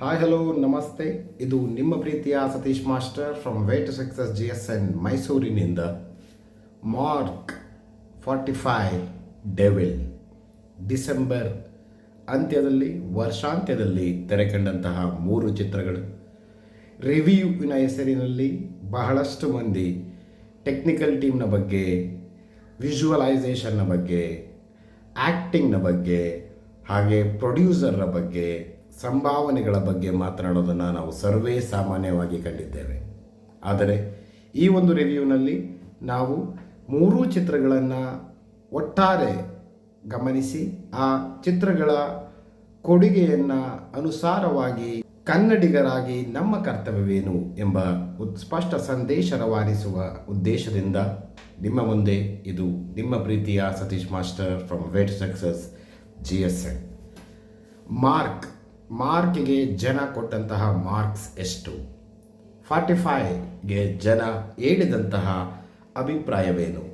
Hi hello ನಮಸ್ತೆ. ಇದು ನಿಮ್ಮ ಪ್ರೀತಿಯ Satish master from way to success GSN ಮೈಸೂರಿನಿಂದ. ಮಾರ್ಕ್ 45 ಡೆವಿಲ್ ಡಿಸೆಂಬರ್ ಅಂತ್ಯದಲ್ಲಿ ವರ್ಷಾಂತ್ಯದಲ್ಲಿ ತೆರೆಕಂಡಂತಹ 3 ಚಿತ್ರಗಳು. ರಿವ್ಯೂವಿನ ಹೆಸರಿನಲ್ಲಿ ಬಹಳಷ್ಟು ಮಂದಿ ಟೆಕ್ನಿಕಲ್ ಟೀಮ್ನ ಬಗ್ಗೆ, ವಿಜುವಲೈಸೇಷನ್ನ ಬಗ್ಗೆ, ಆ್ಯಕ್ಟಿಂಗ್ನ ಬಗ್ಗೆ, ಹಾಗೆ ಪ್ರೊಡ್ಯೂಸರ್ನ ಬಗ್ಗೆ, ಸಂಭಾವನೆಗಳ ಬಗ್ಗೆ ಮಾತನಾಡೋದನ್ನು ನಾವು ಸರ್ವೇ ಸಾಮಾನ್ಯವಾಗಿ ಕಂಡಿದ್ದೇವೆ. ಆದರೆ ಈ ಒಂದು ರಿವ್ಯೂನಲ್ಲಿ ನಾವು 3 ಚಿತ್ರಗಳನ್ನು ಒಟ್ಟಾರೆ ಗಮನಿಸಿ ಆ ಚಿತ್ರಗಳ ಕೊಡುಗೆಯನ್ನು ಅನುಸಾರವಾಗಿ ಕನ್ನಡಿಗರಾಗಿ ನಮ್ಮ ಕರ್ತವ್ಯವೇನು ಎಂಬ ಸ್ಪಷ್ಟ ಸಂದೇಶ ರವಾನಿಸುವ ಉದ್ದೇಶದಿಂದ ನಿಮ್ಮ ಮುಂದೆ ಇದು ನಿಮ್ಮ ಪ್ರೀತಿಯ Satish master from way to success GSN. ಮಾರ್ಕ್ಗೆ ಜನ ಕೊಟ್ಟಂತಹ ಮಾರ್ಕ್ಸ್ ಎಷ್ಟು? 45ಗೆ ಜನ ಹೇಳಿದಂತಹ ಅಭಿಪ್ರಾಯವೇನು?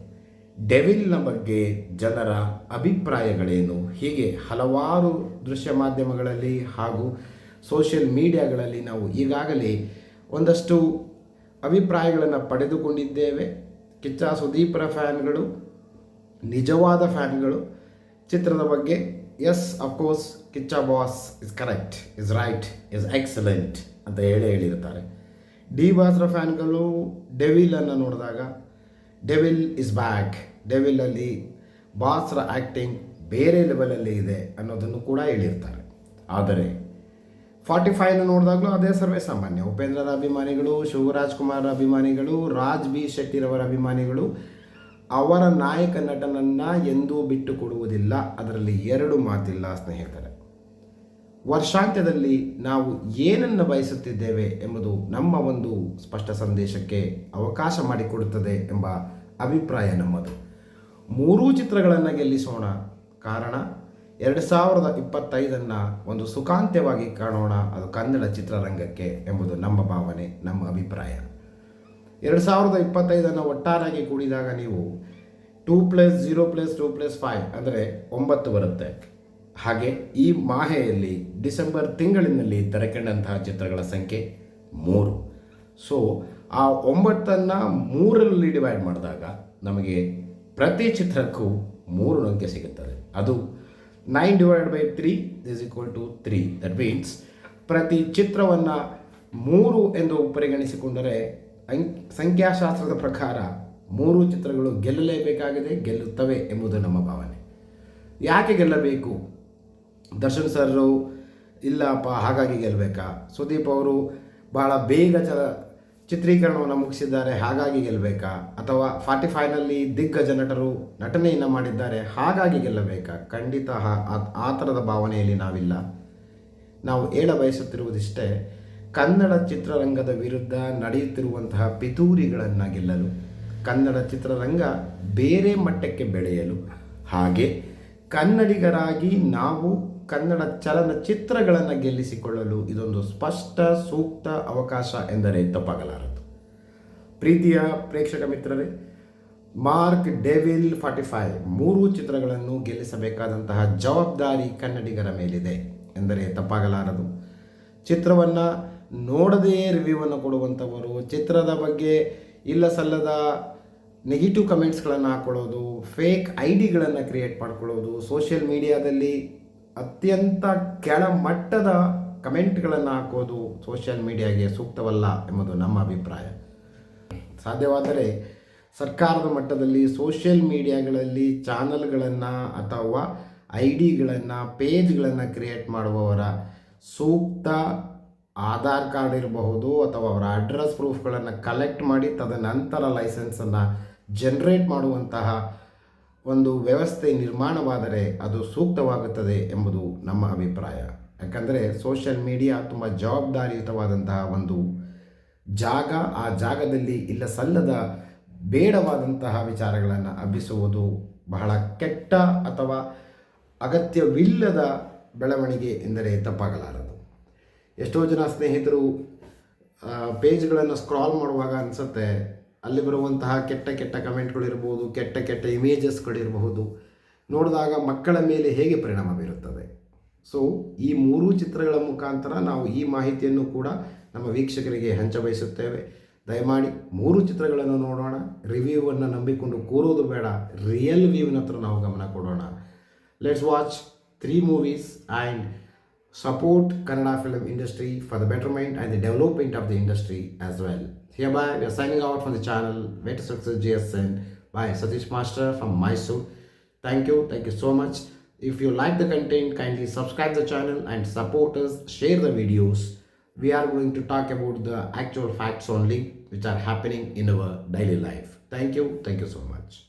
ಡೆವಿಲ್ನ ಬಗ್ಗೆ ಜನರ ಅಭಿಪ್ರಾಯಗಳೇನು? ಹೀಗೆ ಹಲವಾರು ದೃಶ್ಯ ಮಾಧ್ಯಮಗಳಲ್ಲಿ ಹಾಗೂ ಸೋಷಿಯಲ್ ಮೀಡಿಯಾಗಳಲ್ಲಿ ನಾವು ಈಗಾಗಲೇ ಒಂದಷ್ಟು ಅಭಿಪ್ರಾಯಗಳನ್ನು ಪಡೆದುಕೊಂಡಿದ್ದೇವೆ. ಕಿಚ್ಚ ಸುದೀಪರ ಫ್ಯಾನ್ಗಳು, ನಿಜವಾದ ಫ್ಯಾನ್ಗಳು ಚಿತ್ರದ ಬಗ್ಗೆ yes of course Kiccha boss is correct, is right, is excellent ಅಂತ ಹೇಳಿರ್ತಾರೆ. ಡಿ ಬಾಸ್ರ ಫ್ಯಾನ್ಗಳು ಡೆವಿಲನ್ನು ನೋಡಿದಾಗ ಡೆವಿಲ್ ಇಸ್ ಬ್ಯಾಕ್, ಡೆವಿಲಲ್ಲಿ ಬಾಸ್ರ ಆ್ಯಕ್ಟಿಂಗ್ ಬೇರೆ ಲೆವೆಲಲ್ಲಿ ಇದೆ ಅನ್ನೋದನ್ನು ಕೂಡ ಹೇಳಿರ್ತಾರೆ. ಆದರೆ 45 ನೋಡಿದಾಗಲೂ ಅದೇ ಸರ್ವೇ ಸಾಮಾನ್ಯ. ಉಪೇಂದ್ರರ ಅಭಿಮಾನಿಗಳು, ಶಿವರಾಜ್ ಕುಮಾರ್ ಅಭಿಮಾನಿಗಳು, ರಾಜ್ ಬಿ ಶೆಟ್ಟಿರವರ ಅಭಿಮಾನಿಗಳು ಅವರ ನಾಯಕ ನಟನನ್ನು ಎಂದೂ ಬಿಟ್ಟು ಕೊಡುವುದಿಲ್ಲ. ಅದರಲ್ಲಿ 2 ಮಾತಿಲ್ಲ ಸ್ನೇಹಿತರೆ. ವರ್ಷಾಂತ್ಯದಲ್ಲಿ ನಾವು ಏನನ್ನು ಬಯಸುತ್ತಿದ್ದೇವೆ ಎಂಬುದು ನಮ್ಮ ಒಂದು ಸ್ಪಷ್ಟ ಸಂದೇಶಕ್ಕೆ ಅವಕಾಶ ಮಾಡಿಕೊಡುತ್ತದೆ ಎಂಬ ಅಭಿಪ್ರಾಯ ನಮ್ಮದು. 3 ಚಿತ್ರಗಳನ್ನು ಗೆಲ್ಲಿಸೋಣ. ಕಾರಣ 2025 ಒಂದು ಸುಖಾಂತ್ಯವಾಗಿ ಕಾಣೋಣ, ಅದು ಕನ್ನಡ ಚಿತ್ರರಂಗಕ್ಕೆ ಎಂಬುದು ನಮ್ಮ ಭಾವನೆ, ನಮ್ಮ ಅಭಿಪ್ರಾಯ. 2025 ಒಟ್ಟಾರೆಯಾಗಿ ಕೂಡಿದಾಗ ನೀವು 2+0+2+5 ಅಂದರೆ 9 ಬರುತ್ತೆ. ಹಾಗೆ ಈ ಮಾಹೆಯಲ್ಲಿ ಡಿಸೆಂಬರ್ ತಿಂಗಳಿನಲ್ಲಿ ತೆರೆಕಂಡಂತಹ ಚಿತ್ರಗಳ ಸಂಖ್ಯೆ 3. ಸೊ ಆ 9ನ್ನು 3ರಲ್ಲಿ ಡಿವೈಡ್ ಮಾಡಿದಾಗ ನಮಗೆ ಪ್ರತಿ ಚಿತ್ರಕ್ಕೂ 3 ಅಂಕೆ ಸಿಗುತ್ತದೆ. ಅದು 9/3 = 3. ದಟ್ ಮೀನ್ಸ್ ಪ್ರತಿ ಚಿತ್ರವನ್ನು 3 ಎಂದು ಪರಿಗಣಿಸಿಕೊಂಡರೆ ಸಂಖ್ಯಾಶಾಸ್ತ್ರದ ಪ್ರಕಾರ 3 ಚಿತ್ರಗಳು ಗೆಲ್ಲಲೇಬೇಕಾಗಿದೆ, ಗೆಲ್ಲುತ್ತವೆ ಎಂಬುದು ನಮ್ಮ ಭಾವನೆ. ಯಾಕೆ ಗೆಲ್ಲಬೇಕು? ದರ್ಶನ್ ಸರ್ ಇಲ್ಲಪ್ಪ ಹಾಗಾಗಿ ಗೆಲ್ಲಬೇಕಾ? ಸುದೀಪ್ ಅವರು ಬಹಳ ಬೇಗ ಚಿತ್ರೀಕರಣವನ್ನು ಮುಗಿಸಿದ್ದಾರೆ ಹಾಗಾಗಿ ಗೆಲ್ಲಬೇಕಾ? ಅಥವಾ 45ನಲ್ಲಿ ದಿಗ್ಗಜ ನಟರು ನಟನೆಯನ್ನು ಮಾಡಿದ್ದಾರೆ ಹಾಗಾಗಿ ಗೆಲ್ಲಬೇಕಾ? ಖಂಡಿತ ಆ ಥರದ ಭಾವನೆಯಲ್ಲಿ ನಾವಿಲ್ಲ. ನಾವು ಹೇಳ ಬಯಸುತ್ತಿರುವುದಿಷ್ಟೇ, ಕನ್ನಡ ಚಿತ್ರರಂಗದ ವಿರುದ್ಧ ನಡೆಯುತ್ತಿರುವಂತಹ ಪಿತೂರಿಗಳನ್ನು ಗೆಲ್ಲಲು, ಕನ್ನಡ ಚಿತ್ರರಂಗ ಬೇರೆ ಮಟ್ಟಕ್ಕೆ ಬೆಳೆಯಲು, ಹಾಗೆ ಕನ್ನಡಿಗರಾಗಿ ನಾವು ಕನ್ನಡ ಚಲನಚಿತ್ರಗಳನ್ನು ಗೆಲ್ಲಿಸಿಕೊಳ್ಳಲು ಇದೊಂದು ಸ್ಪಷ್ಟ ಸೂಕ್ತ ಅವಕಾಶ ಎಂದರೆ ತಪ್ಪಾಗಲಾರದು. ಪ್ರೀತಿಯ ಪ್ರೇಕ್ಷಕ ಮಿತ್ರರೇ, ಮಾರ್ಕ್, ಡೆವಿಲ್, 45 3 ಚಿತ್ರಗಳನ್ನು ಗೆಲ್ಲಿಸಬೇಕಾದಂತಹ ಜವಾಬ್ದಾರಿ ಕನ್ನಡಿಗರ ಮೇಲಿದೆ ಎಂದರೆ ತಪ್ಪಾಗಲಾರದು. ಚಿತ್ರವನ್ನು ನೋಡದೇ ರಿವ್ಯೂವನ್ನು ಕೊಡುವಂಥವರು, ಚಿತ್ರದ ಬಗ್ಗೆ ಇಲ್ಲ ಸಲ್ಲದ ನೆಗೆಟಿವ್ ಕಮೆಂಟ್ಸ್ಗಳನ್ನು ಹಾಕ್ಕೊಳ್ಳೋದು, ಫೇಕ್ ID ಗಳನ್ನು ಕ್ರಿಯೇಟ್ ಮಾಡ್ಕೊಳ್ಳೋದು, ಸೋಷಿಯಲ್ ಮೀಡಿಯಾದಲ್ಲಿ ಅತ್ಯಂತ ಕೆಳಮಟ್ಟದ ಕಮೆಂಟ್ಗಳನ್ನು ಹಾಕೋದು ಸೋಷಿಯಲ್ ಮೀಡಿಯಾಗೆ ಸೂಕ್ತವಲ್ಲ ಎಂಬುದು ನಮ್ಮ ಅಭಿಪ್ರಾಯ. ಸಾಧ್ಯವಾದರೆ ಸರ್ಕಾರದ ಮಟ್ಟದಲ್ಲಿ ಸೋಷಿಯಲ್ ಮೀಡಿಯಾಗಳಲ್ಲಿ ಚಾನಲ್ಗಳನ್ನು ಅಥವಾ ID ಗಳನ್ನು, ಪೇಜ್ಗಳನ್ನು ಕ್ರಿಯೇಟ್ ಮಾಡುವವರ ಸೂಕ್ತ ಆಧಾರ್ ಕಾರ್ಡ್ ಇರಬಹುದು ಅಥವಾ ಅವರ ಅಡ್ರೆಸ್ ಪ್ರೂಫ್ಗಳನ್ನು ಕಲೆಕ್ಟ್ ಮಾಡಿ ತದನಂತರ ಲೈಸೆನ್ಸನ್ನು ಜನರೇಟ್ ಮಾಡುವಂತಹ ಒಂದು ವ್ಯವಸ್ಥೆ ನಿರ್ಮಾಣವಾದರೆ ಅದು ಸೂಕ್ತವಾಗುತ್ತದೆ ಎಂಬುದು ನಮ್ಮ ಅಭಿಪ್ರಾಯ. ಯಾಕಂದರೆ ಸೋಷಿಯಲ್ ಮೀಡಿಯಾ ತುಂಬ ಜವಾಬ್ದಾರಿಯುತವಾದಂತಹ ಒಂದು ಜಾಗ. ಆ ಜಾಗದಲ್ಲಿ ಇಲ್ಲ ಸಲ್ಲದ ಬೇಡವಾದಂತಹ ವಿಚಾರಗಳನ್ನು ಹಬ್ಬಿಸುವುದು ಬಹಳ ಕೆಟ್ಟ ಅಥವಾ ಅಗತ್ಯವಿಲ್ಲದ ಬೆಳವಣಿಗೆ ಎಂದರೆ ತಪ್ಪಾಗಲಾರದು. ಎಷ್ಟೋ ಜನ ಸ್ನೇಹಿತರು ಪೇಜ್ಗಳನ್ನು ಸ್ಕ್ರಾಲ್ ಮಾಡುವಾಗ ಅನಿಸುತ್ತೆ, ಅಲ್ಲಿ ಬರುವಂತಹ ಕೆಟ್ಟ ಕೆಟ್ಟ ಕಮೆಂಟ್ಗಳಿರ್ಬೋದು, ಕೆಟ್ಟ ಕೆಟ್ಟ ಇಮೇಜಸ್ಗಳಿರಬಹುದು, ನೋಡಿದಾಗ ಮಕ್ಕಳ ಮೇಲೆ ಹೇಗೆ ಪರಿಣಾಮ ಬೀರುತ್ತದೆ. ಸೊ ಈ ಮೂರೂ ಚಿತ್ರಗಳ ಮುಖಾಂತರ ನಾವು ಈ ಮಾಹಿತಿಯನ್ನು ಕೂಡ ನಮ್ಮ ವೀಕ್ಷಕರಿಗೆ ಹಂಚಬಯಸುತ್ತೇವೆ. ದಯಮಾಡಿ ಮೂರು ಚಿತ್ರಗಳನ್ನು ನೋಡೋಣ. ರಿವ್ಯೂವನ್ನು ನಂಬಿಕೊಂಡು ಕೂರೋದು ಬೇಡ, ರಿಯಲ್ ವ್ಯೂವಿನ ಹತ್ರ ನಾವು ಗಮನ ಕೊಡೋಣ. Let's watch 3 movies and support Kannada film industry for the betterment and the development of the industry as well. Hereby, we are signing out from the channel Way to Success GSN by Satish Master from Mysore. Thank you so much. If you like the content, kindly subscribe the channel and support us, share the videos. We are going to talk about the actual facts only which are happening in our daily life. Thank you so much.